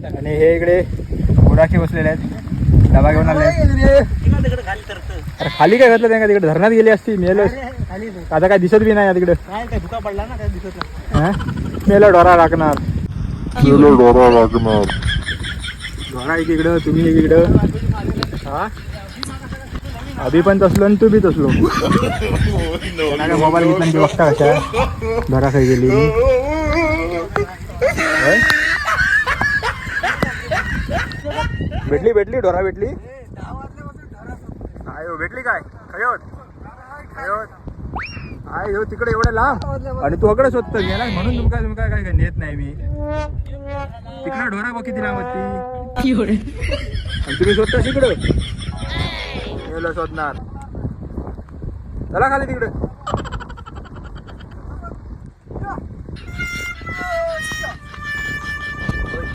आणि हे इकडे बुराकी बसलेले आहेत, डबा घेऊन आले. अरे खाली काय घातलं त्यांना, तिकडे धरणात गेली असती मेलं. आता काय दिसत बी नाही तिकडे. धुका पडला ना, काय दिसत नाही. मेलं डोरा लागणार. डोरा इकडं, तुम्ही इकडं. हा अभि पण तसलो आणि तू बी तसलो. मोबाईल घेतला की बघता कशा धरा खाई गेली. भेटली डोरा भेटली. आयो भेटली काय खयोट आय हो तिकडे एवढं लांब आणि तू अकडे शोधतो गेला म्हणून तुमका काय नेत नाही मी. तिकडे डोरा बघ किती लांब होती आणि तुम्ही शोधता तिकडं शोधणार. चला खाली तिकडे.